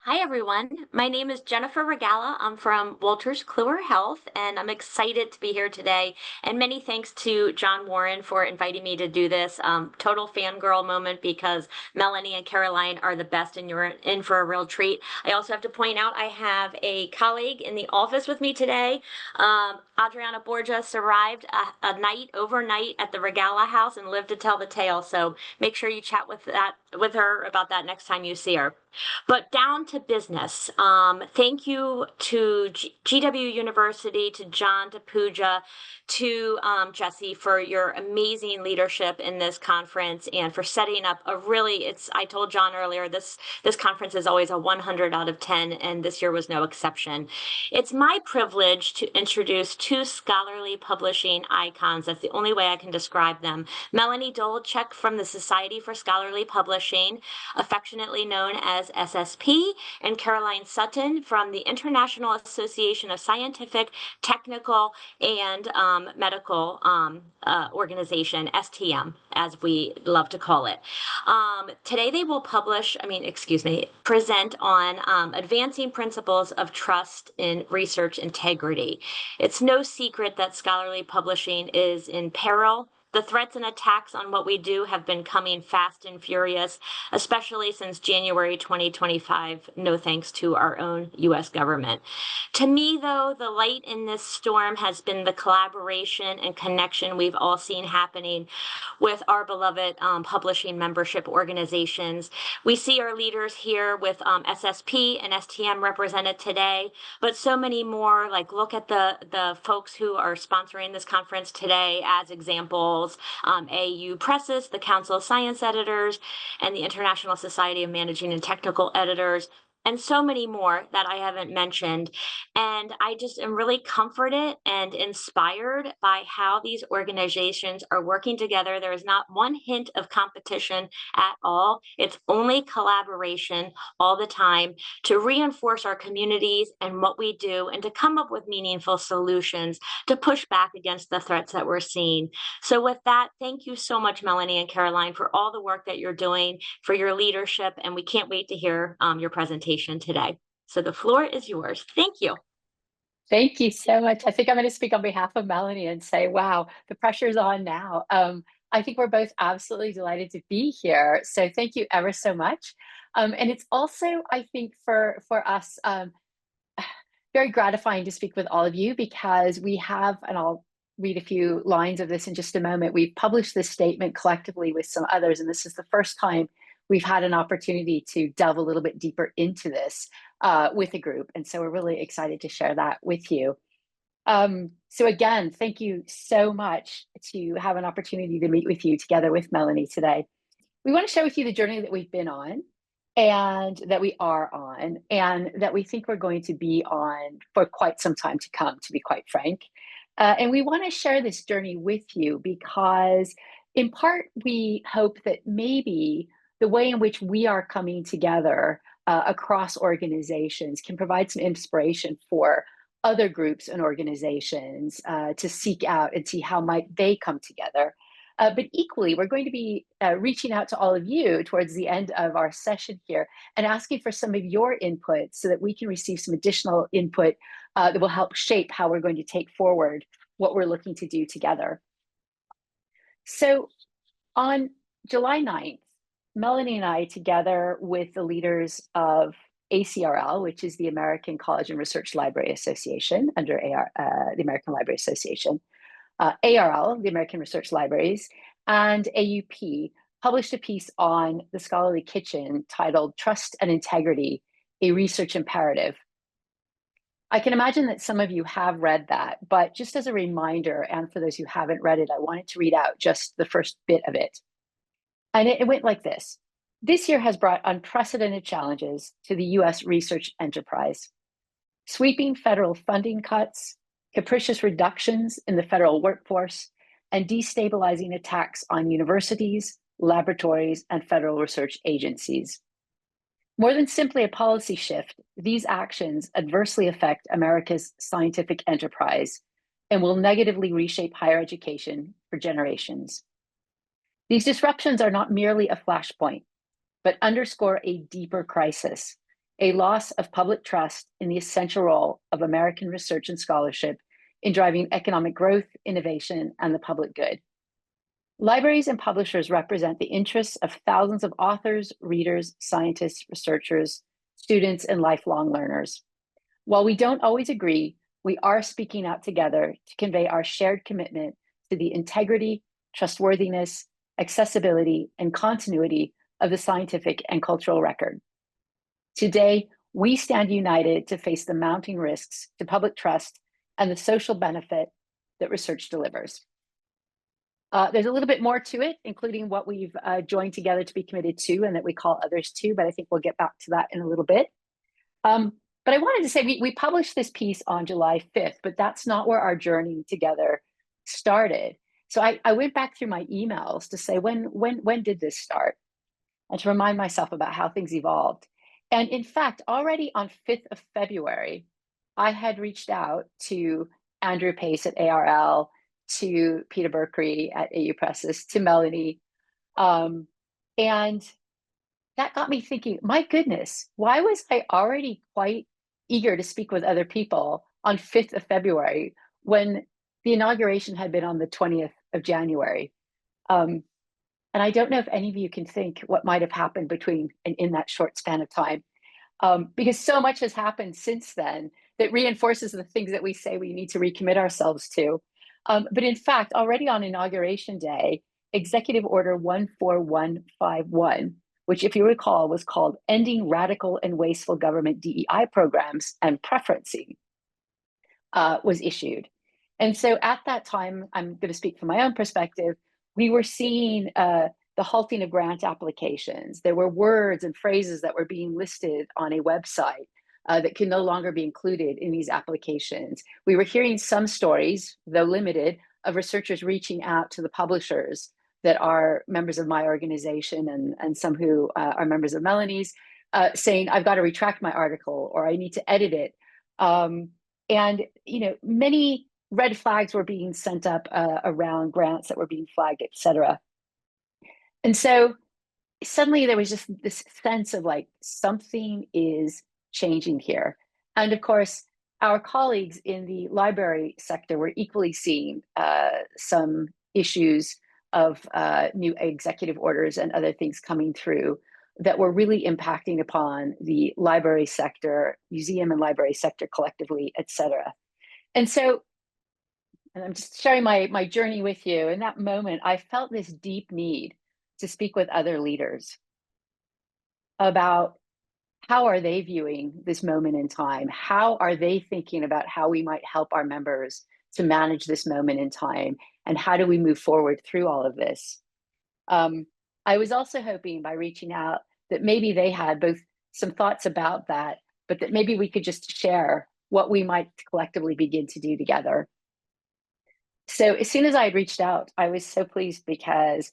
Hi, everyone. My name is Jennifer Regala. I'm from Wolters Kluwer Health, and I'm excited to be here today. And many thanks to John Warren for inviting me to do this. Total fangirl moment because Melanie and Caroline are the best, and you're in for a real treat. I also have to point out I have a colleague in the office with me today. Adriana Borges arrived a night overnight at the Regala house and lived to tell the tale. So make sure you chat with her about that next time you see her. But down to business. Thank you to GW University, to John, to Pooja, to Jesse for your amazing leadership in this conference and for setting up a really, I told John earlier, this conference is always a 100 out of 10, and this year was no exception. It's my privilege to introduce two scholarly publishing icons. That's the only way I can describe them. Melanie Dolechek from the Society for Scholarly Publishing, affectionately known as SSP, and Caroline Sutton from the International Association of Scientific, Technical, and Medical Organization, STM, as we love to call it. Today they will present on advancing principles of trust in research integrity. It's no secret that scholarly publishing is in peril. The threats and attacks on what we do have been coming fast and furious, especially since January 2025, no thanks to our own US government. To me, though, the light in this storm has been the collaboration and connection we've all seen happening with our beloved publishing membership organizations. We see our leaders here with SSP and STM represented today, but so many more. Like, look at the folks who are sponsoring this conference today as examples. AU Presses, the Council of Science Editors, and the International Society of Managing and Technical Editors, and so many more that I haven't mentioned. And I just am really comforted and inspired by how these organizations are working together. There is not one hint of competition at all. It's only collaboration all the time to reinforce our communities and what we do and to come up with meaningful solutions to push back against the threats that we're seeing. So with that, thank you so much, Melanie and Caroline, for all the work that you're doing, for your leadership, and we can't wait to hear your presentation today. So the floor is yours. Thank you. Thank you so much. I think I'm going to speak on behalf of Melanie and say, wow, the pressure's on now. I think we're both absolutely delighted to be here. So thank you ever so much. And it's also, I think, for us, very gratifying to speak with all of you because we have, and I'll read a few lines of this in just a moment, we've published this statement collectively with some others, and this is the first time we've had an opportunity to delve a little bit deeper into this with a group. And so we're really excited to share that with you. So again, thank you so much to have an opportunity to meet with you together with Melanie today. We want to share with you the journey that we've been on and that we are on and that we think we're going to be on for quite some time to come, to be quite frank. And we want to share this journey with you because in part, we hope that maybe the way in which we are coming together across organizations can provide some inspiration for other groups and organizations to seek out and see how might they come together. But equally, we're going to be reaching out to all of you towards the end of our session here and asking for some of your input so that we can receive some additional input that will help shape how we're going to take forward what we're looking to do together. So on July 9th, Melanie and I, together with the leaders of ACRL, which is the American College and Research Library Association under the American Library Association, ARL, the American Research Libraries, and AUP published a piece on the Scholarly Kitchen titled Trust and Integrity, a Research Imperative. I can imagine that some of you have read that, but just as a reminder, and for those who haven't read it, I wanted to read out just the first bit of it. And it went like this. This year has brought unprecedented challenges to the US research enterprise. Sweeping federal funding cuts, capricious reductions in the federal workforce, and destabilizing attacks on universities, laboratories, and federal research agencies. More than simply a policy shift, these actions adversely affect America's scientific enterprise and will negatively reshape higher education for generations. These disruptions are not merely a flashpoint, but underscore a deeper crisis a loss of public trust in the essential role of American research and scholarship in driving economic growth, innovation, and the public good. Libraries and publishers represent the interests of thousands of authors, readers, scientists, researchers, students, and lifelong learners. While we don't always agree, we are speaking out together to convey our shared commitment to the integrity, trustworthiness, accessibility, and continuity of the scientific and cultural record. Today, we stand united to face the mounting risks to public trust and the social benefit that research delivers. There's a little bit more to it, including what we've joined together to be committed to and that we call others to, but I think we'll get back to that in a little bit. But I wanted to say we published this piece on July 5th, but that's not where our journey together started. So I went back through my emails to say, when did this start? And to remind myself about how things evolved. And in fact, already on 5th of February, I had reached out to Andrew Pace at ARL, to Peter Berkery at AU Presses, to Melanie. And that got me thinking, my goodness, why was I already quite eager to speak with other people on 5th of February when the inauguration had been on the 20th of January? And I don't know if any of you can think what might have happened between and in that short span of time, because so much has happened since then that reinforces the things that we say we need to recommit ourselves to. But in fact, already on Inauguration Day, Executive Order 14151, which, if you recall, was called Ending Radical and Wasteful Government DEI Programs and Preferencing, was issued. And so at that time, I'm going to speak from my own perspective, we were seeing the halting of grant applications. There were words and phrases that were being listed on a website that can no longer be included in these applications. We were hearing some stories, though limited, of researchers reaching out to the publishers that are members of my organization and some who are members of Melanie's, saying, I've got to retract my article or I need to edit it. And many red flags were being sent up around grants that were being flagged, et cetera. And so suddenly there was just this sense of like something is changing here. And of course, our colleagues in the library sector were equally seeing some issues of new executive orders and other things coming through that were really impacting upon the library sector, museum and library sector collectively, et cetera. And so, and I'm just sharing my journey with you. In that moment, I felt this deep need to speak with other leaders about how are they viewing this moment in time? How are they thinking about how we might help our members to manage this moment in time? And how do we move forward through all of this? I was also hoping by reaching out that maybe they had both some thoughts about that, but that maybe we could just share what we might collectively begin to do together. So as soon as I had reached out, I was so pleased because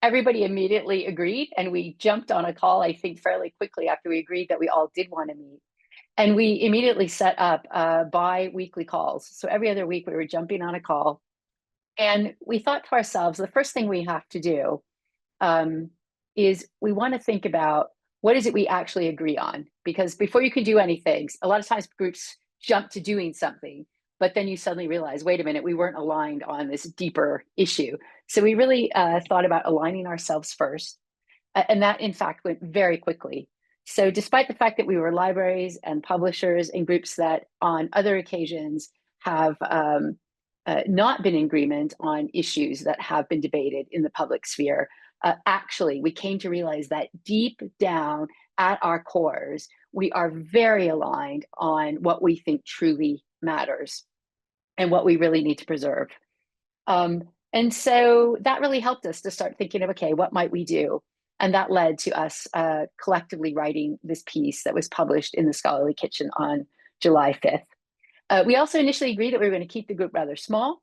everybody immediately agreed, and we jumped on a call, I think, fairly quickly after we agreed that we all did want to meet. And we immediately set up bi-weekly calls. So every other week we were jumping on a call. And we thought to ourselves, the first thing we have to do is we want to think about what is it we actually agree on? Because before you can do anything, a lot of times groups jump to doing something, but then you suddenly realize, wait a minute, we weren't aligned on this deeper issue. So we really thought about aligning ourselves first. And that, in fact, went very quickly. So despite the fact that we were libraries and publishers and groups that on other occasions have not been in agreement on issues that have been debated in the public sphere, actually, we came to realize that deep down at our cores, we are very aligned on what we think truly matters and what we really need to preserve. And so that really helped us to start thinking of, okay, what might we do? And that led to us collectively writing this piece that was published in the Scholarly Kitchen on July 5th. We also initially agreed that we were going to keep the group rather small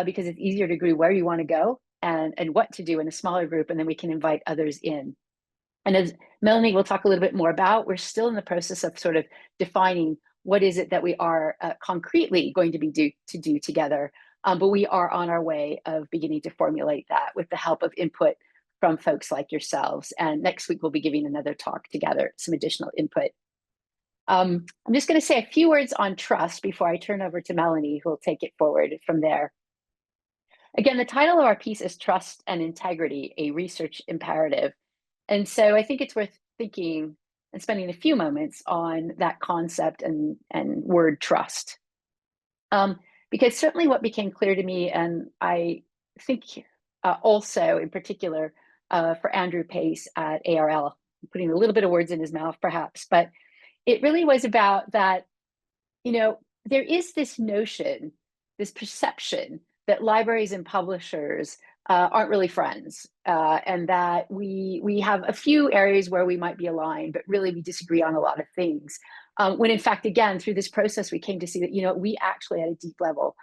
because it's easier to agree where you want to go and what to do in a smaller group, and then we can invite others in. And as Melanie will talk a little bit more about, we're still in the process of sort of defining what is it that we are concretely going to be do together. But we are on our way of beginning to formulate that with the help of input from folks like yourselves. And next week, we'll be giving another talk together, some additional input. I'm just going to say a few words on trust before I turn over to Melanie, who will take it forward from there. Again, the title of our piece is Trust and Integrity, a Research Imperative. And so I think it's worth thinking and spending a few moments on that concept and word trust. Because certainly what became clear to me, and I think also in particular for Andrew Pace at ARL, putting a little bit of words in his mouth perhaps, but it really was about that, there is this notion, this perception that libraries and publishers aren't really friends, and that we have a few areas where we might be aligned, but really we disagree on a lot of things. When in fact, again, through this process, we came to see that, we actually at a deep level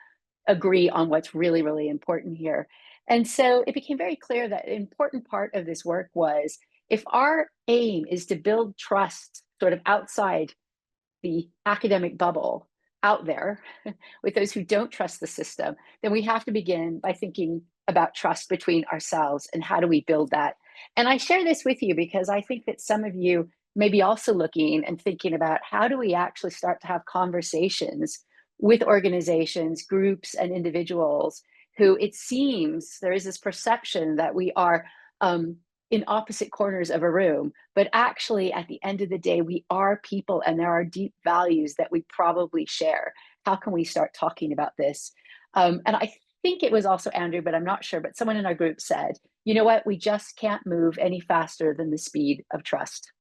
agree on what's really, really important here. And so it became very clear that an important part of this work was, if our aim is to build trust sort of outside the academic bubble out there with those who don't trust the system, then we have to begin by thinking about trust between ourselves and how do we build that. And I share this with you because I think that some of you may be also looking and thinking about how do we actually start to have conversations with organizations, groups, and individuals who it seems there is this perception that we are in opposite corners of a room, but actually at the end of the day, we are people and there are deep values that we probably share. How can we start talking about this? And I think it was also Andrew, but I'm not sure, but someone in our group said, you know what, we just can't move any faster than the speed of trust.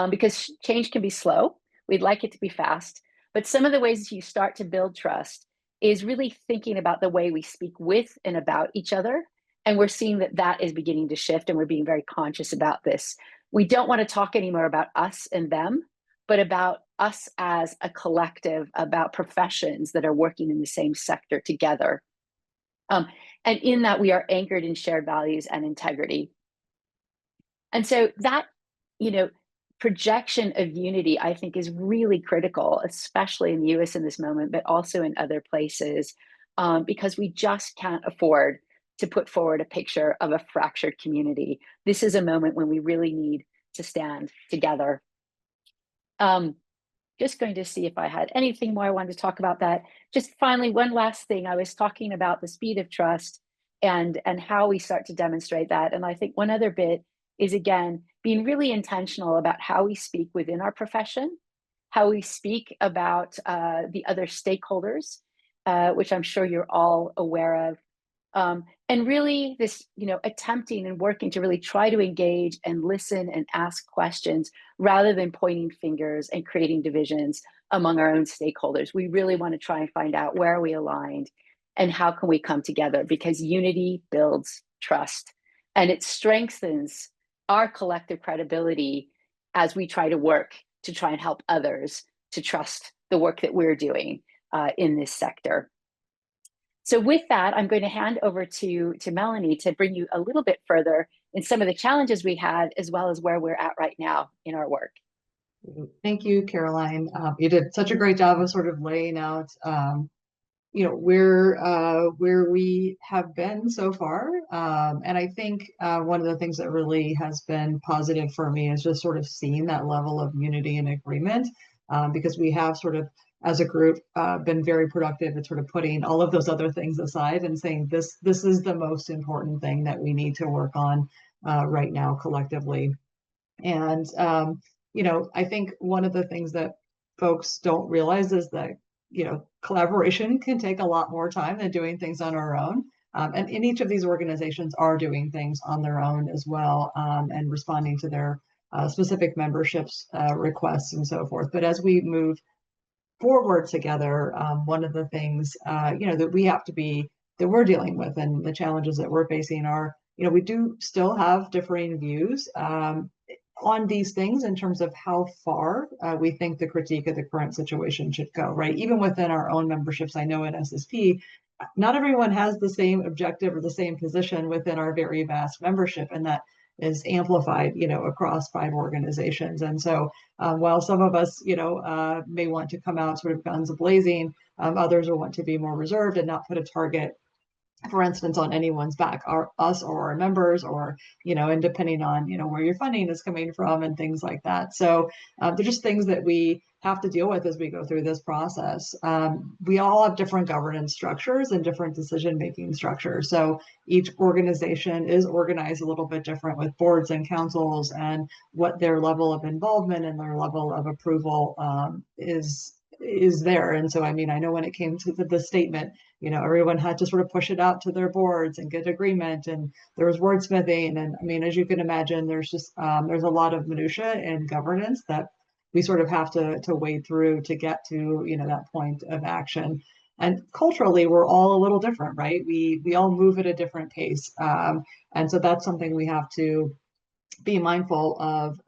Because change can be slow. We'd like it to be fast, but some of the ways you start to build trust is really thinking about the way we speak with and about each other. And we're seeing that that is beginning to shift, and we're being very conscious about this. We don't want to talk anymore about us and them, but about us as a collective, about professions that are working in the same sector together. And in that, we are anchored in shared values and integrity. And so that, you know, projection of unity, I think, is really critical, especially in the US in this moment, but also in other places, because we just can't afford to put forward a picture of a fractured community. This is a moment when we really need to stand together. Just going to see if I had anything more I wanted to talk about that. Just finally, one last thing. I was talking about the speed of trust and how we start to demonstrate that. And I think one other bit is, again, being really intentional about how we speak within our profession, how we speak about the other stakeholders, which I'm sure you're all aware of. And really this, attempting and working to really try to engage and listen and ask questions rather than pointing fingers and creating divisions among our own stakeholders. We really want to try and find out where are we aligned and how can we come together, because unity builds trust and it strengthens our collective credibility as we try to work to try and help others to trust the work that we're doing in this sector. So with that, I'm going to hand over to Melanie to bring you a little bit further in some of the challenges we had, as well as where we're at right now in our work. Thank you, Caroline. You did such a great job of sort of laying out, where we have been so far. And I think one of the things that really has been positive for me is just sort of seeing that level of unity and agreement, because we have sort of, as a group, been very productive at sort of putting all of those other things aside and saying this is the most important thing that we need to work on right now collectively. And I think one of the things that folks don't realize is that collaboration can take a lot more time than doing things on our own. And in each of these organizations are doing things on their own as well, and responding to their specific memberships requests and so forth. But as we move forward together, one of the things that we have to be, that we're dealing with, and the challenges that we're facing are, we do still have differing views on these things in terms of how far we think the critique of the current situation should go, right? Even within our own memberships, I know at SSP, not everyone has the same objective or the same position within our very vast membership, and that is amplified, across 5 organizations. And so while some of us, may want to come out sort of guns blazing, others will want to be more reserved and not put a target for instance, on anyone's back, us or our members, or, and depending on, where your funding is coming from and things like that. So they're just things that we have to deal with as we go through this process. We all have different governance structures and different decision-making structures. So each organization is organized a little bit different with boards and councils, and what their level of involvement and their level of approval is there. And so, I mean, I know when it came to the statement, everyone had to sort of push it out to their boards and get agreement, and there was wordsmithing. And I mean, as you can imagine, there's just there's a lot of minutia in governance that we sort of have to wade through to get to, that point of action. And culturally, we're all a little different, right? We all move at a different pace, and so that's something we have to be mindful of.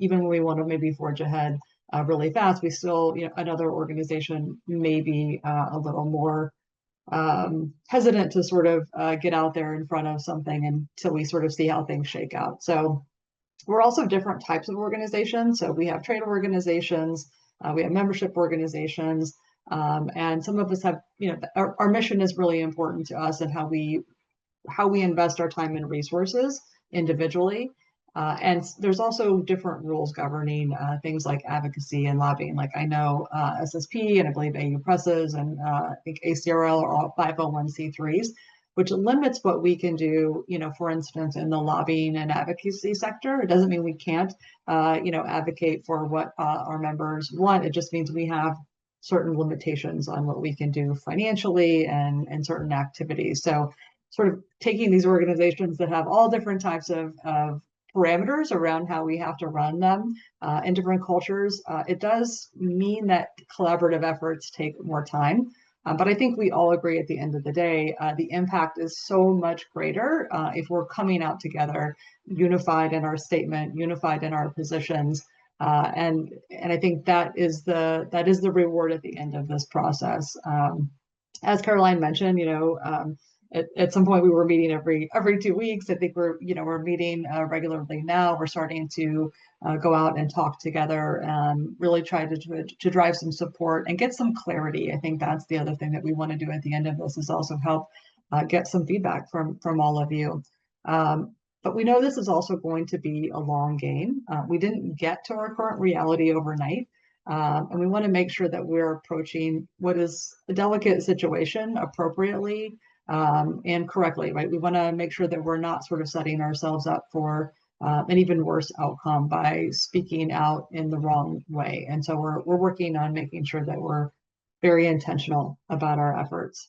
Even when we want to maybe forge ahead really fast, we still, another organization may be a little more hesitant to sort of get out there in front of something until we sort of see how things shake out. So we're also different types of organizations. So we have trade organizations, we have membership organizations, and some of us have, our mission is really important to us, and how we invest our time and resources individually. And there's also different rules governing things like advocacy and lobbying. Like I know SSP, and I believe AU Presses, and I think ACRL are all 501c3s, which limits what we can do, for instance, in the lobbying and advocacy sector. It doesn't mean we can't, advocate for what our members want. It just means we have certain limitations on what we can do financially and certain activities. So sort of taking these organizations that have all different types of parameters around how we have to run them in different cultures, it does mean that collaborative efforts take more time. But I think we all agree at the end of the day, the impact is so much greater if we're coming out together, unified in our statement, unified in our positions. And I think that is the reward at the end of this process. As Caroline mentioned, at some point we were meeting every 2 weeks. I think we're meeting regularly now. We're starting to go out and talk together and really try to drive some support and get some clarity. I think that's the other thing that we want to do at the end of this, is also help get some feedback from all of you. But we know this is also going to be a long game. We didn't get to our current reality overnight. And we want to make sure that we're approaching what is a delicate situation appropriately and correctly, right? We want to make sure that we're not sort of setting ourselves up for an even worse outcome by speaking out in the wrong way. And so we're working on making sure that we're very intentional about our efforts.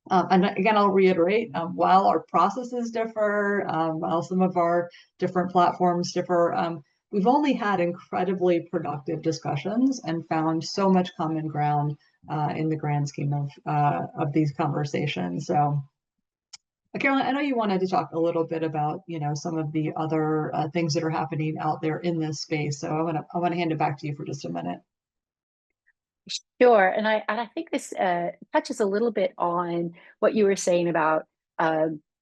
And again, I'll reiterate, while our processes differ, while some of our different platforms differ, we've only had incredibly productive discussions and found so much common ground in the grand scheme of these conversations. So, Caroline, I know you wanted to talk a little bit about, some of the other things that are happening out there in this space. So I want to hand it back to you for just a minute. Sure, and I think this touches a little bit on what you were saying about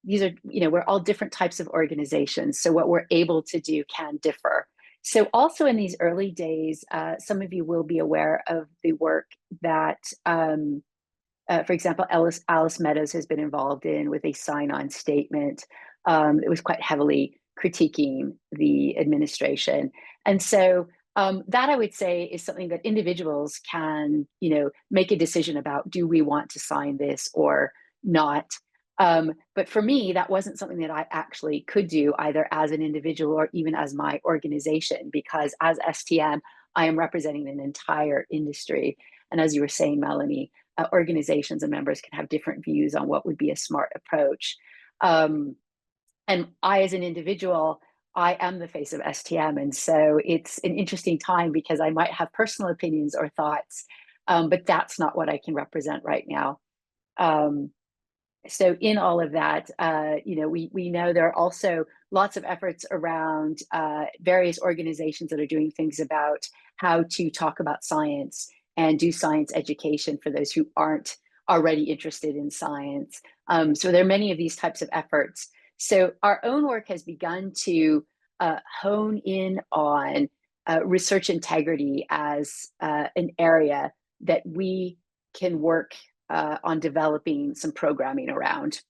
these are, we're all different types of organizations, so what we're able to do can differ. So also in these early days, some of you will be aware of the work that, for example, Alice Meadows has been involved in with a sign-on statement. It was quite heavily critiquing the administration, and so. That I would say is something that individuals can, make a decision about. Do we want to sign this or not? But for me, that wasn't something that I actually could do either as an individual or even as my organization, because as STM, I am representing an entire industry. And as you were saying, Melanie, organizations and members can have different views on what would be a smart approach. And I, as an individual, I am the face of STM. And so it's an interesting time because I might have personal opinions or thoughts, but that's not what I can represent right now. So in all of that, we know there are also lots of efforts around various organizations that are doing things about how to talk about science and do science education for those who aren't already interested in science. So there are many of these types of efforts. So our own work has begun to hone in on research integrity as an area that we can work on developing some programming around.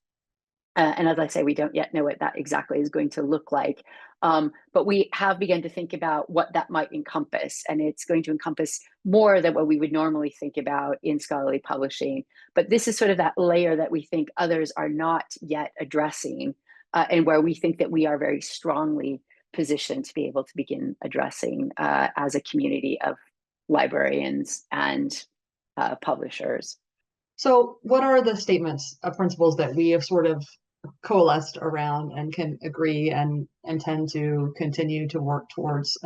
And as I say, we don't yet know what that exactly is going to look like. But we have begun to think about what that might encompass. And it's going to encompass more than what we would normally think about in scholarly publishing. But this is sort of that layer that we think others are not yet addressing, and where we think that we are very strongly positioned to be able to begin addressing as a community of librarians and publishers. So what are the statements of principles that we have sort of coalesced around and can agree and intend to continue to work towards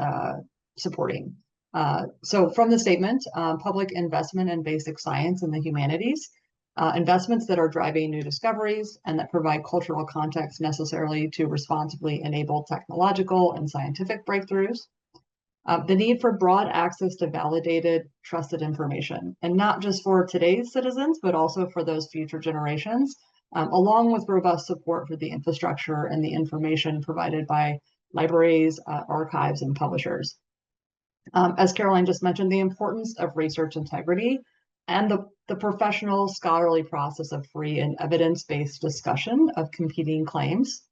supporting? So from the statement, public investment in basic science and the humanities, investments that are driving new discoveries and that provide cultural context necessarily to responsibly enable technological and scientific breakthroughs. The need for broad access to validated, trusted information, and not just for today's citizens, but also for those future generations, along with robust support for the infrastructure and the information provided by libraries, archives, and publishers. As Caroline just mentioned, the importance of research integrity and the professional scholarly process of free and evidence-based discussion of competing claims.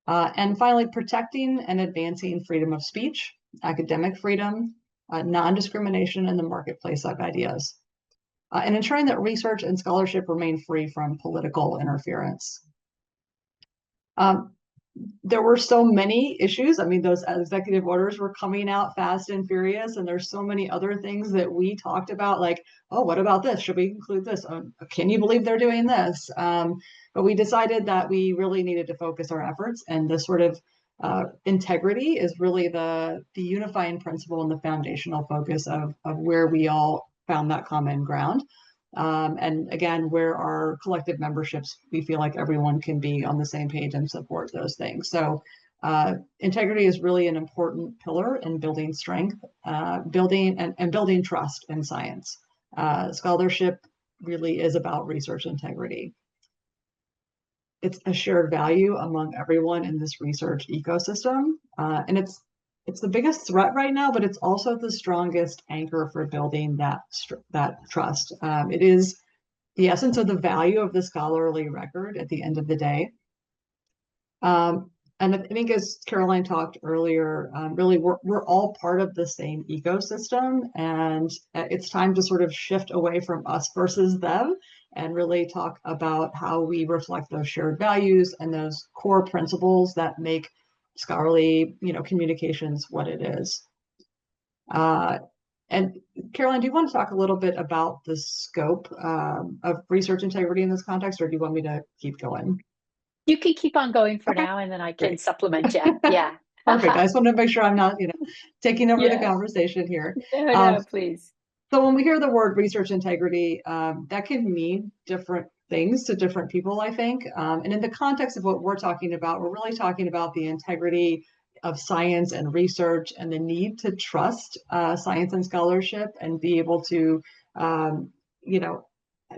And finally, protecting and advancing freedom of speech, academic freedom, non-discrimination in the marketplace of ideas, and ensuring that research and scholarship remain free from political interference. There were so many issues. I mean, those executive orders were coming out fast and furious, and there's so many other things that we talked about, like, oh, what about this? Should we include this? Can you believe they're doing this? But we decided that we really needed to focus our efforts, and the sort of integrity is really the unifying principle and the foundational focus of where we all found that common ground. And again, where our collective memberships, we feel like everyone can be on the same page and support those things. So integrity is really an important pillar in building strength, building trust in science. Scholarship really is about research integrity. It's a shared value among everyone in this research ecosystem. And it's the biggest threat right now, but it's also the strongest anchor for building that trust. It is the essence of the value of the scholarly record at the end of the day. And I think, as Caroline talked earlier, really we're all part of the same ecosystem, and it's time to sort of shift away from us versus them and really talk about how we reflect those shared values and those core principles that make scholarly, communications what it is. And Caroline, do you want to talk a little bit about the scope of research integrity in this context, or do you want me to keep going? You can keep on going for Okay. now, and then I can Great. supplement you. Yeah. Perfect. I just wanted to make sure I'm not, taking over the Yeah. conversation here. No, please. So when we hear the word research integrity, that can mean different things to different people, I think. And in the context of what we're talking about, we're really talking about the integrity of science and research and the need to trust science and scholarship and be able to,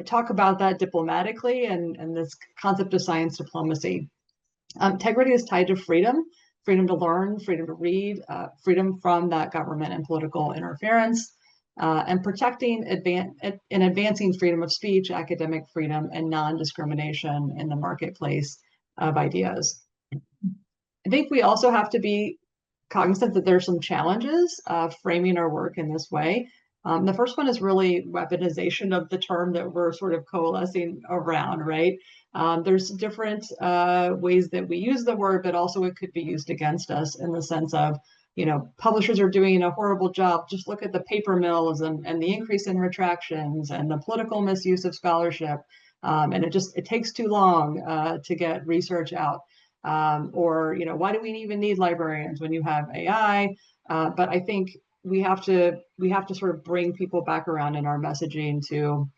talk about that diplomatically and this concept of science diplomacy. Integrity is tied to freedom to learn, freedom to read, freedom from that government and political interference, and protecting and advancing freedom of speech, academic freedom, and non-discrimination in the marketplace of ideas. I think we also have to be cognizant that there's some challenges framing our work in this way. The first one is really weaponization of the term that we're sort of coalescing around, right? There's different ways that we use the word, but also it could be used against us in the sense of, publishers are doing a horrible job. Just look at the paper mills and the increase in retractions and the political misuse of scholarship. And it takes too long to get research out. Or, why do we even need librarians when you have AI? But I think we have to sort of bring people back around in our messaging to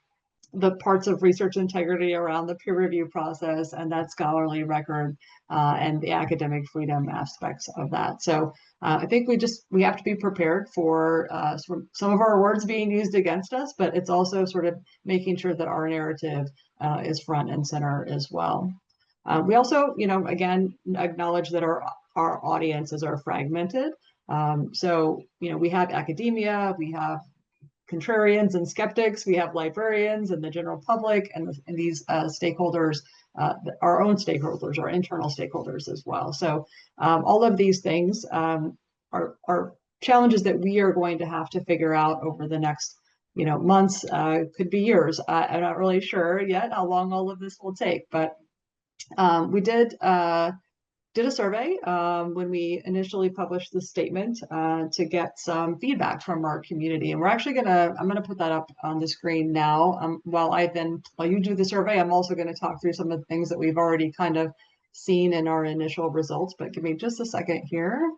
the parts of research integrity around the peer review process and that scholarly record and the academic freedom aspects of that. So I think we have to be prepared for some of our words being used against us, but it's also sort of making sure that our narrative is front and center as well. We also, again, acknowledge that our audiences are fragmented. So, we have academia, we have contrarians and skeptics. We have librarians and the general public, and these stakeholders, our own stakeholders, our internal stakeholders as well. So all of these things are challenges that we are going to have to figure out over the next months, could be years. I'm not really sure yet how long all of this will take, but we did a survey when we initially published the statement to get some feedback from our community. And I'm gonna put that up on the screen now. While you do the survey, I'm also gonna talk through some of the things that we've already kind of seen in our initial results, but give me just a second here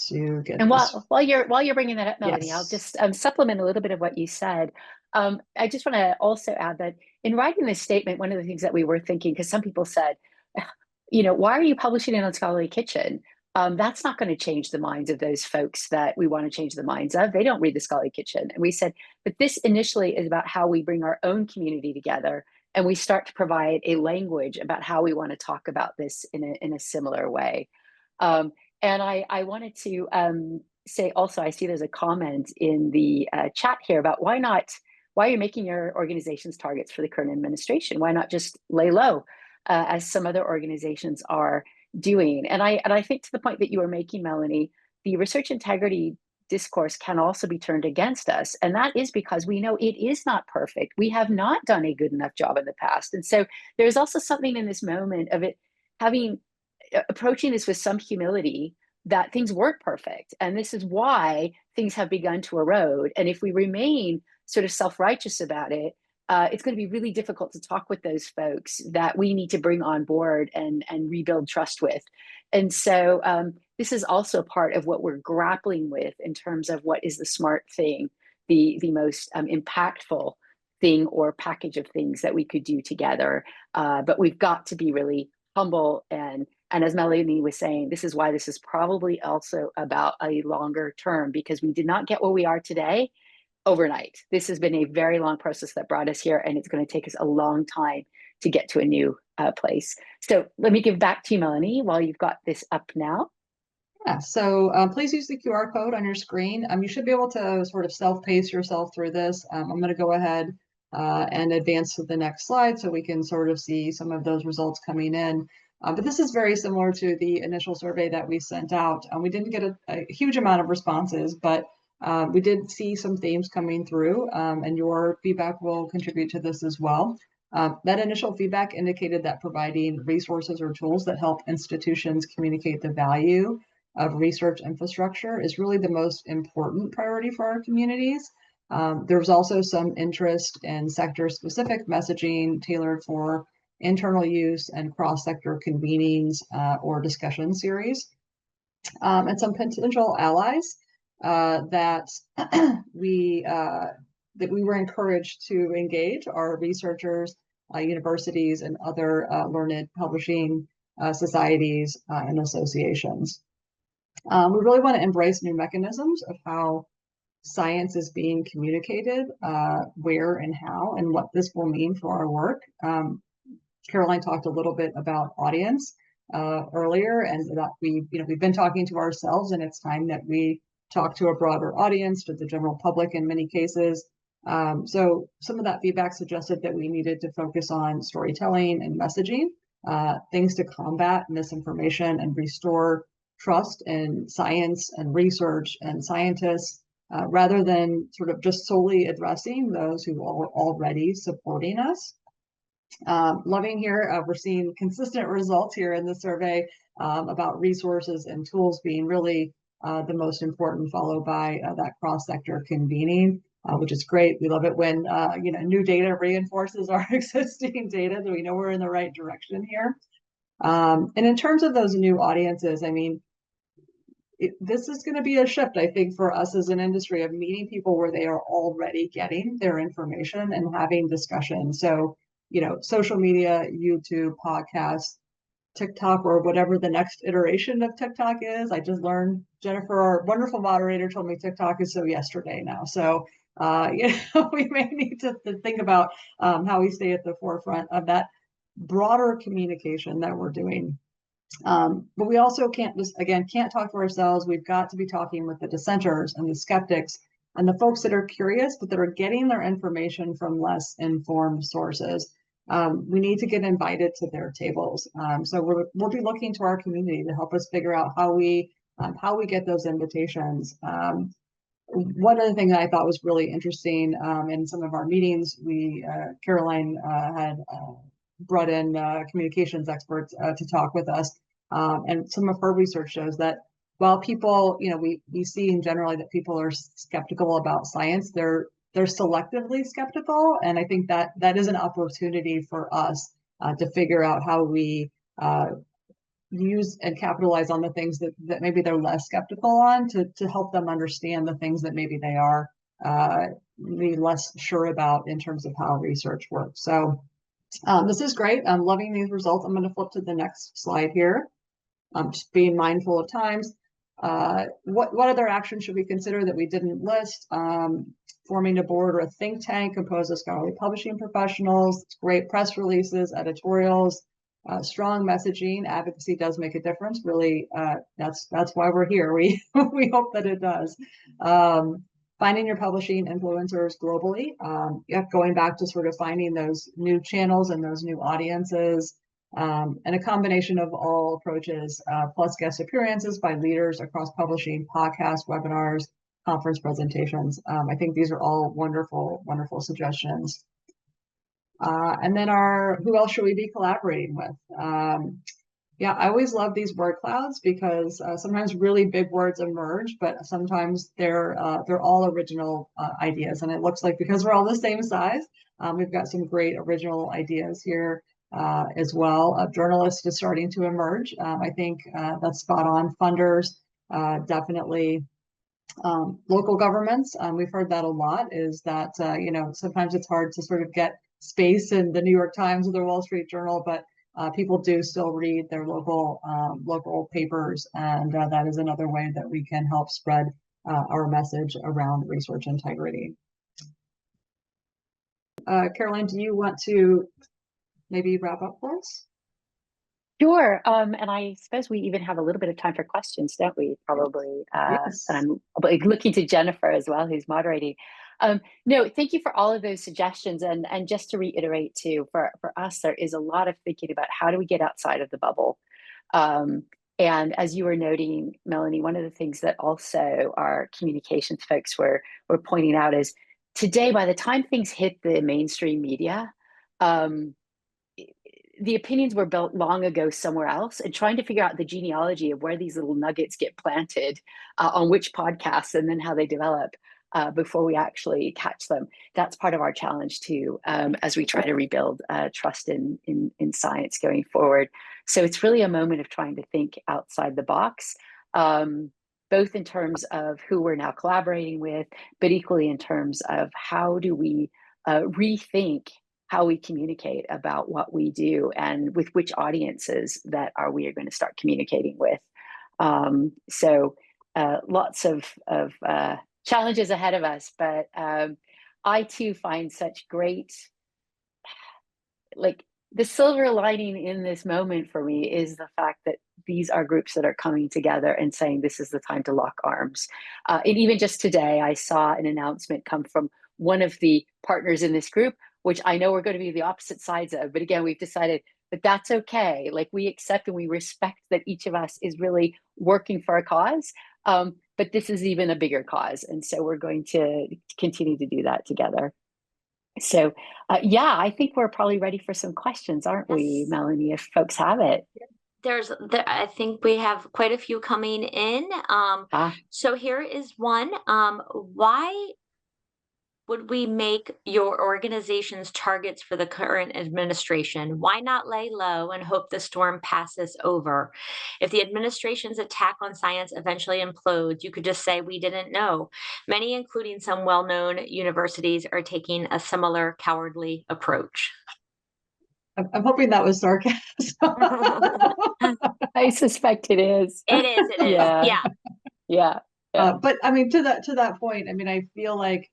to get And this. while you're bringing that up, Melanie, Yes. I'll just supplement a little bit of what you said. I just want to also add that in writing this statement, one of the things that we were thinking, because some people said, why are you publishing it on Scholarly Kitchen? That's not going to change the minds of those folks that we want to change the minds of. They don't read the Scholarly Kitchen. And we said, but this initially is about how we bring our own community together and we start to provide a language about how we want to talk about this in a similar way. And I wanted to say also, I see there's a comment in the chat here about why you're making your organization's targets for the current administration? Why not just lay low, as some other organizations are doing? And I think to the point that you were making, Melanie, the research integrity discourse can also be turned against us. And that is because we know it is not perfect. We have not done a good enough job in the past. And so there's also something in this moment of it approaching this with some humility that things weren't perfect. And this is why things have begun to erode. And if we remain sort of self-righteous about it, it's going to be really difficult to talk with those folks that we need to bring on board and rebuild trust with. And so this is also part of what we're grappling with in terms of what is the smart thing, the most impactful thing or package of things that we could do together. But we've got to be really humble and as Melanie was saying, this is why this is probably also about a longer term, because we did not get where we are today overnight. This has been a very long process that brought us here, and it's going to take us a long time to get to a new place. So let me give back to you, Melanie, while you've got this up now. Yeah, so please use the QR code on your screen. You should be able to sort of self-pace yourself through this. I'm going to go ahead and advance to the next slide so we can sort of see some of those results coming in. But this is very similar to the initial survey that we sent out. We didn't get a huge amount of responses, but we did see some themes coming through, and your feedback will contribute to this as well. That initial feedback indicated that providing resources or tools that help institutions communicate the value of research infrastructure is really the most important priority for our communities. There's also some interest in sector-specific messaging tailored for internal use and cross-sector convenings or discussion series, and some potential allies that we were encouraged to engage are researchers, universities, and other learned publishing societies and associations. We really want to embrace new mechanisms of how science is being communicated, where and how, and what this will mean for our work. Caroline talked a little bit about audience earlier, and that we've been talking to ourselves, and it's time that we talk to a broader audience, to the general public in many cases. So some of that feedback suggested that we needed to focus on storytelling and messaging, things to combat misinformation and restore trust in science and research and scientists, rather than sort of just solely addressing those who are already supporting us. Loving here, we're seeing consistent results here in the survey about resources and tools being really the most important, followed by that cross-sector convening, which is great. We love it when new data reinforces our existing data, so we know we're in the right direction here. And in terms of those new audiences, I mean, this is going to be a shift, I think, for us as an industry of meeting people where they are already getting their information and having discussion. So, social media, YouTube, podcasts, TikTok, or whatever the next iteration of TikTok is. I just learned, Jennifer, our wonderful moderator, told me TikTok is so yesterday now. So, we may need to think about how we stay at the forefront of that broader communication that we're doing. But we also can't talk for ourselves. We've got to be talking with the dissenters and the skeptics and the folks that are curious, but that are getting their information from less informed sources. We need to get invited to their tables. So we'll be looking to our community to help us figure out how we get those invitations. One other thing that I thought was really interesting in some of our meetings, Caroline had brought in communications experts to talk with us, and some of her research shows that while people, we see in generally that people are skeptical about science, they're selectively skeptical, and I think that is an opportunity for us to figure out how we use and capitalize on the things that maybe they're less skeptical on to help them understand the things that maybe they are maybe less sure about in terms of how research works. So this is great. I'm loving these results. I'm going to flip to the next slide here. Just being mindful of times. What other actions should we consider that we didn't list? Forming a board or a think tank composed of scholarly publishing professionals, great press releases, editorials, strong messaging. Advocacy does make a difference. Really, that's why we're here. We hope that it does. Finding your publishing influencers globally. Going back to sort of finding those new channels and those new audiences. And a combination of all approaches, plus guest appearances by leaders across publishing, podcasts, webinars, conference presentations. I think these are all wonderful, wonderful suggestions. And then who else should we be collaborating with? I always love these word clouds because sometimes really big words emerge, but sometimes they're all original ideas. And it looks like because we're all the same size, we've got some great original ideas here. As well. Journalists is starting to emerge. I think that's spot on. Funders, definitely. Local governments, we've heard that a lot, is that, sometimes it's hard to sort of get space in the New York Times or the Wall Street Journal, but people do still read their local papers. And that is another way that we can help spread our message around research integrity. Caroline, do you want to maybe wrap up for us? Sure. And I suppose we even have a little bit of time for questions, don't we? Probably. Yes. And I'm looking to Jennifer as well, who's moderating. No, thank you for all of those suggestions. And just to reiterate too, for us, there is a lot of thinking about how do we get outside of the bubble. And as you were noting, Melanie, one of the things that also our communications folks were pointing out is today, by the time things hit the mainstream media, the opinions were built long ago somewhere else, and trying to figure out the genealogy of where these little nuggets get planted on which podcasts and then how they develop before we actually catch them. That's part of our challenge too, as we try to rebuild trust in science going forward. So it's really a moment of trying to think outside the box, both in terms of who we're now collaborating with, but equally in terms of how do we rethink how we communicate about what we do and with which audiences that we are going to start communicating with. So lots of challenges ahead of us, but I too find such great, like the silver lining in this moment for me is the fact that these are groups that are coming together and saying this is the time to lock arms. And even just today, I saw an announcement come from one of the partners in this group, which I know we're going to be the opposite sides of, but again, we've decided that that's okay. Like we accept and we respect that each of us is really working for a cause, but this is even a bigger cause. And so we're going to continue to do that together. So I think we're probably ready for some questions, aren't we, Melanie, if folks have it? I think we have quite a few coming in. So here is one. Why would we make your organization's targets for the current administration? Why not lay low and hope the storm passes over? If the administration's attack on science eventually implodes, you could just say, we didn't know. Many, including some well-known universities, are taking a similar cowardly approach. I'm hoping that was sarcasm. I suspect it is. It is. Yeah. But I mean, to that point, I mean, I feel like,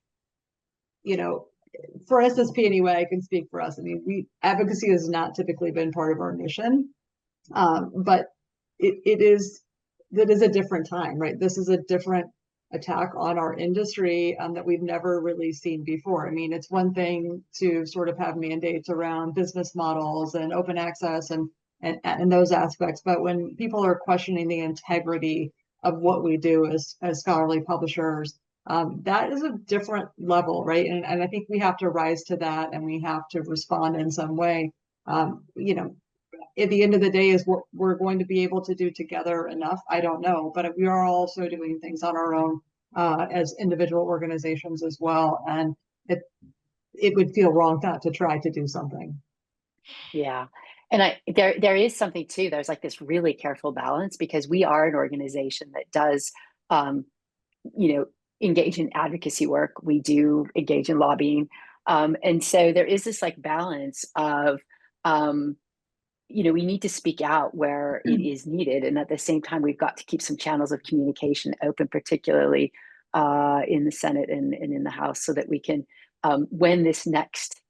for SSP anyway, I can speak for us. I mean, advocacy has not typically been part of our mission, but it is a different time, right? This is a different attack on our industry that we've never really seen before. I mean, it's one thing to sort of have mandates around business models and open access and those aspects, but when people are questioning the integrity of what we do as scholarly publishers, that is a different level, right? And I think we have to rise to that, and we have to respond in some way. You know, at the end of the day, is what we're going to be able to do together enough? I don't know, but we are also doing things on our own as individual organizations as well, and it would feel wrong not to try to do something. Yeah. And there is something too, there's like this really careful balance, because we are an organization that does, um, you know, engage in advocacy work. We do engage in lobbying. And so there is this like balance of, we need to speak out where it is needed. And at the same time, we've got to keep some channels of communication open, particularly in the Senate and in the House, so that we can, when this next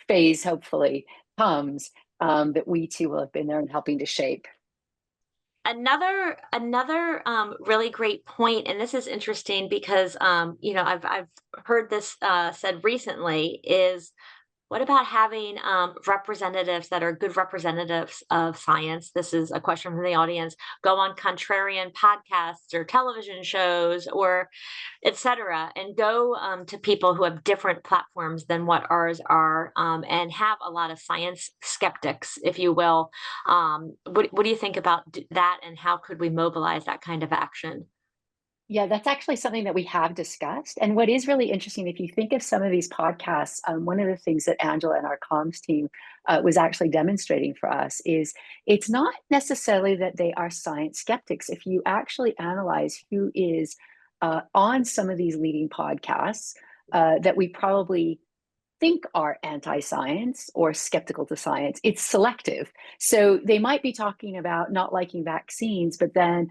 phase hopefully comes, that we too will have been there and helping to shape. Another really great point, and this is interesting because I've heard this said recently, is what about having representatives that are good representatives of science? This is a question from the audience. Go on contrarian podcasts or television shows or et cetera, and go to people who have different platforms than what ours are, and have a lot of science skeptics, if you will. What do you think about that, and how could we mobilize that kind of action? Yeah, that's actually something that we have discussed. And what is really interesting, if you think of some of these podcasts, one of the things that Angela and our comms team was actually demonstrating for us is it's not necessarily that they are science skeptics. If you actually analyze who is on some of these leading podcasts that we probably think are anti-science or skeptical to science, it's selective. So they might be talking about not liking vaccines, but then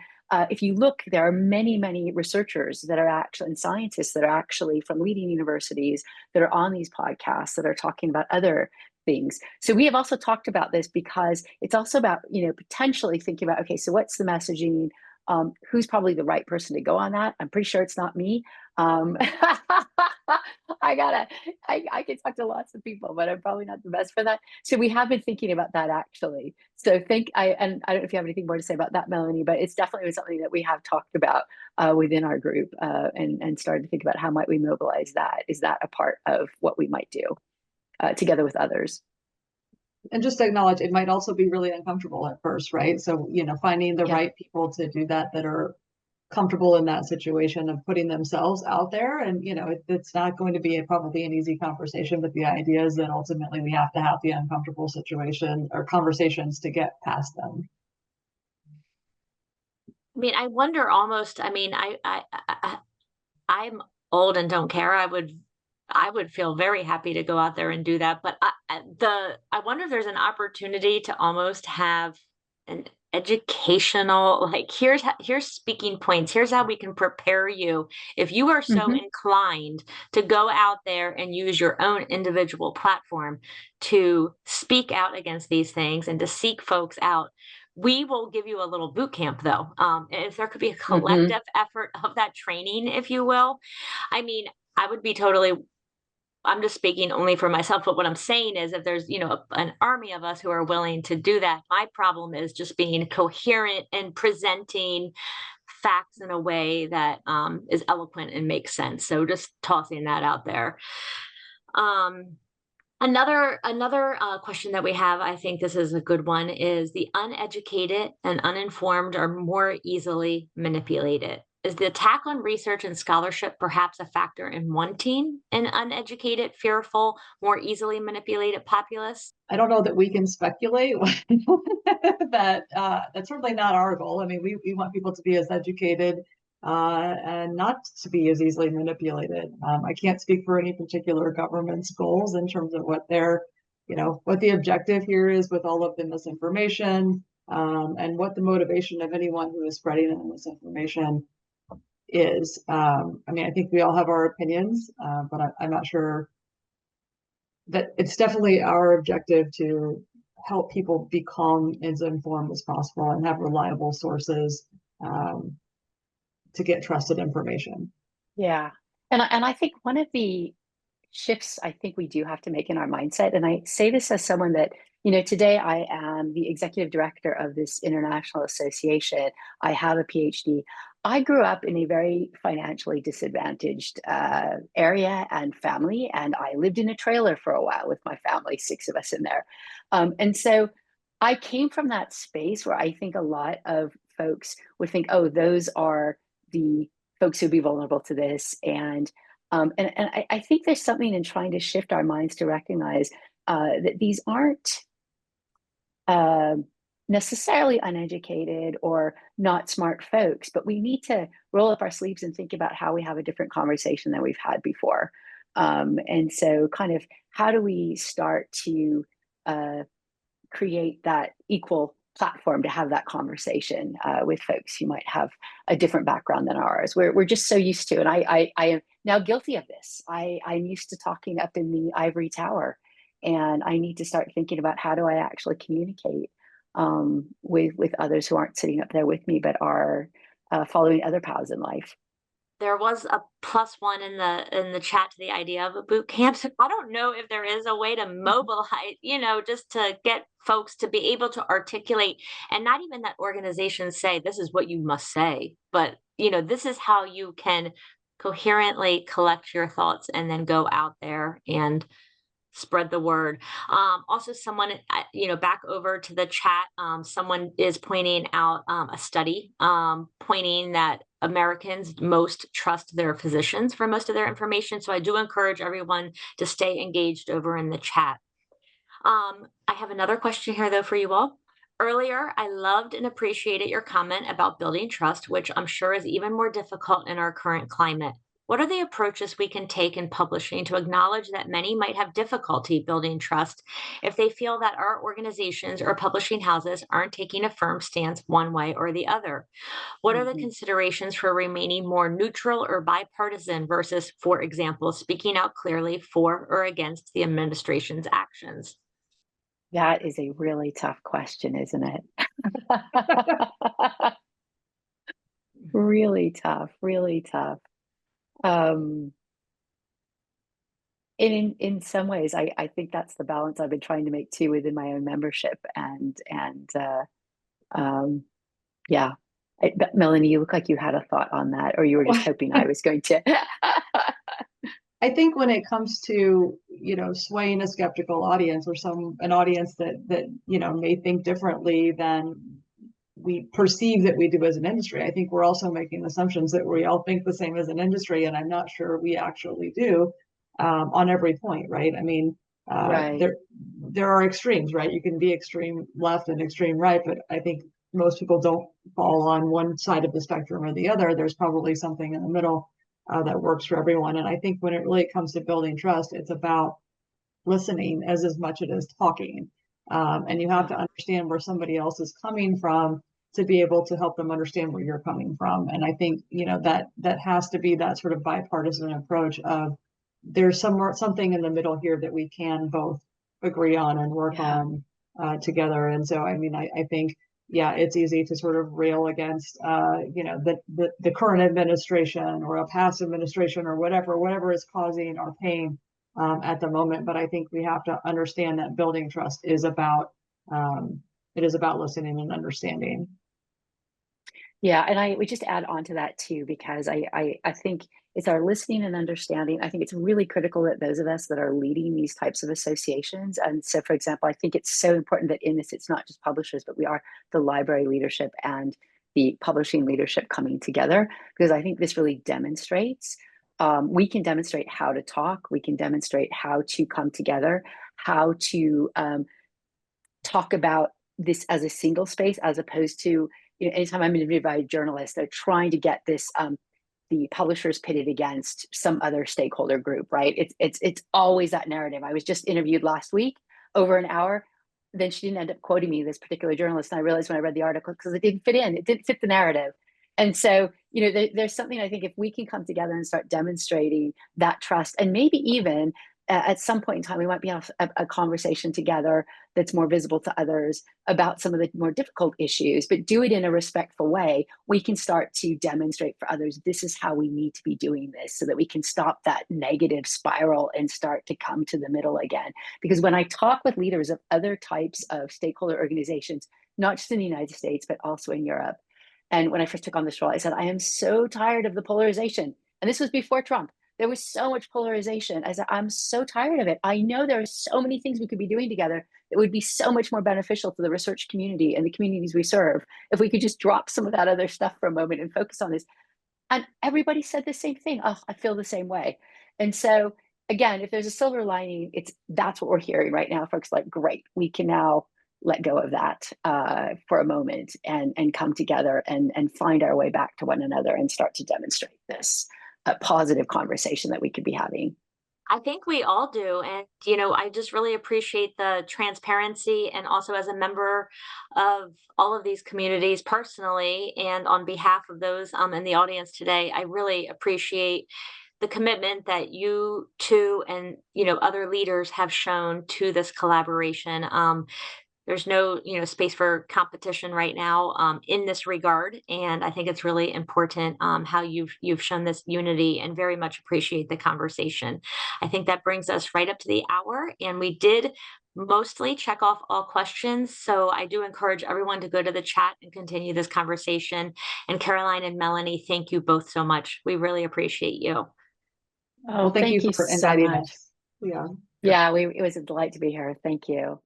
if you look, there are many, many researchers that are actually, and scientists that are actually from leading universities that are on these podcasts that are talking about other things. So we have also talked about this because it's also about, potentially thinking about, okay, so what's the messaging? Who's probably the right person to go on that? I'm pretty sure it's not me. I can talk to lots of people, but I'm probably not the best for that. So we have been thinking about that actually. So I don't know if you have anything more to say about that, Melanie, but it's definitely something that we have talked about within our group and started to think about how might we mobilize that. Is that a part of what we might do together with others? And just to acknowledge, it might also be really uncomfortable at first, right? So, finding the right people to do that are comfortable in that situation of putting themselves out there. And, it's not going to be probably an easy conversation, but the idea is that ultimately we have to have the uncomfortable situation or conversations to get past them. I mean, I wonder almost, I'm old and don't care. I would feel very happy to go out there and do that. But I wonder if there's an opportunity to almost have an educational, like, here's speaking points. Here's how we can prepare you if you are so inclined to go out there and use your own individual platform to speak out against these things and to seek folks out. We will give you a little boot camp, though. If there could be a collective effort of that training, if you will. I mean, I would be totally, I'm just speaking only for myself, but what I'm saying is if there's, an army of us who are willing to do that, my problem is just being coherent and presenting facts in a way that is eloquent and makes sense. So just tossing that out there. Another question that we have, I think this is a good one, is the uneducated and uninformed are more easily manipulated. Is the attack on research and scholarship perhaps a factor in wanting an uneducated, fearful, more easily manipulated populace? I don't know that we can speculate that that's certainly not our goal. I mean, we want people to be as educated and not to be as easily manipulated. I can't speak for any particular government's goals in terms of what what the objective here is with all of the misinformation, and what the motivation of anyone who is spreading the misinformation is. I mean, I think we all have our opinions, but I'm not sure that it's definitely our objective to help people become as informed as possible and have reliable sources. get trusted information. Yeah. And I think one of the shifts I think we do have to make in our mindset, and I say this as someone that, today I am the executive director of this international association. I have a PhD. I grew up in a very financially disadvantaged area and family, and I lived in a trailer for a while with my family, 6 of us in there. And so I came from that space where I think a lot of folks would think, oh, those are the folks who'd be vulnerable to this. And I think there's something in trying to shift our minds to recognize that these aren't uh, necessarily uneducated or not smart folks, but we need to roll up our sleeves and think about how we have a different conversation than we've had before. And so, kind of, how do we start to uh, create that equal platform to have that conversation with folks who might have a different background than ours? We're just so used to, and I am now guilty of this. I'm used to talking up in the ivory tower, and I need to start thinking about how do I actually communicate with others who aren't sitting up there with me, but are following other paths in life. There was a +1 in the chat to the idea of a boot camp. So I don't know if there is a way to mobilize, just to get folks to be able to articulate, and not even that organizations say this is what you must say, but this is how you can coherently collect your thoughts and then go out there and spread the word. Also, someone, back over to the chat, someone is pointing out a study pointing that Americans most trust their physicians for most of their information. So I do encourage everyone to stay engaged over in the chat. I have another question here, though, for you all. Earlier, I loved and appreciated your comment about building trust, which I'm sure is even more difficult in our current climate. What are the approaches we can take in publishing to acknowledge that many might have difficulty building trust if they feel that our organizations or publishing houses aren't taking a firm stance one way or the other? What are the considerations for remaining more neutral or bipartisan versus, for example, speaking out clearly for or against the administration's actions? That is a really tough question, isn't it? Really tough, really tough. Um, and in some ways, I think that's the balance I've been trying to make too within my own membership. Um, yeah. But Melanie, you look like you had a thought on that, or you were just hoping I was going to. I think when it comes to, swaying a skeptical audience or an audience that may think differently than we perceive that we do as an industry, I think we're also making assumptions that we all think the same as an industry, and I'm not sure we actually do on every point, right? I mean, Right. there are extremes, right? You can be extreme left and extreme right, but I think most people don't fall on one side of the spectrum or the other. There's probably something in the middle that works for everyone. And I think when it really comes to building trust, it's about listening as much as it is talking. And you have to understand where somebody else is coming from to be able to help them understand where you're coming from. And I think, that has to be that sort of bipartisan approach of there's something in the middle here that we can both agree on and work on together. And so, I mean, I think, yeah, it's easy to sort of rail against, the current administration or a past administration or whatever is causing our pain at the moment. But I think we have to understand that building trust is about listening and understanding. Yeah, and I would just add on to that too, because I think it's our listening and understanding. I think it's really critical that those of us that are leading these types of associations, and so for example, I think it's so important that in this, it's not just publishers, but we are the library leadership and the publishing leadership coming together, because I think this really demonstrates, we can demonstrate how to talk, we can demonstrate how to come together, how to talk about this as a single space, as opposed to, anytime I'm interviewed by a journalist, they're trying to get this the publishers pitted against some other stakeholder group, right? It's always that narrative. I was just interviewed last week over an hour. Then she didn't end up quoting me, this particular journalist, and I realized when I read the article, because it didn't fit in, it didn't fit the narrative. And so, there's something, I think, if we can come together and start demonstrating that trust, and maybe even at some point in time, we might be have a conversation together that's more visible to others about some of the more difficult issues, but do it in a respectful way. We can start to demonstrate for others, this is how we need to be doing this so that we can stop that negative spiral and start to come to the middle again. Because when I talk with leaders of other types of stakeholder organizations, not just in the United States, but also in Europe, and when I first took on this role, I said, I am so tired of the polarization. And this was before Trump. There was so much polarization. I said, I'm so tired of it. I know there are so many things we could be doing together that would be so much more beneficial to the research community and the communities we serve if we could just drop some of that other stuff for a moment and focus on this. And everybody said the same thing. Oh, I feel the same way. And so again, if there's a silver lining, that's what we're hearing right now. Folks like, great, we can now let go of that for a moment and come together and find our way back to one another and start to demonstrate this positive conversation that we could be having. I think we all do. And, I just really appreciate the transparency, and also as a member of all of these communities personally, and on behalf of those in the audience today, I really appreciate the commitment that you two and, other leaders have shown to this collaboration. There's no, space for competition right now in this regard, and I think it's really important how you've shown this unity, and very much appreciate the conversation. I think that brings us right up to the hour, and we did mostly check off all questions. So I do encourage everyone to go to the chat and continue this conversation. And Caroline and Melanie, thank you both so much. We really appreciate you. Oh, Well, thank you thank you for so inviting much. us. Yeah. Yeah, it was a delight to be here. Thank you.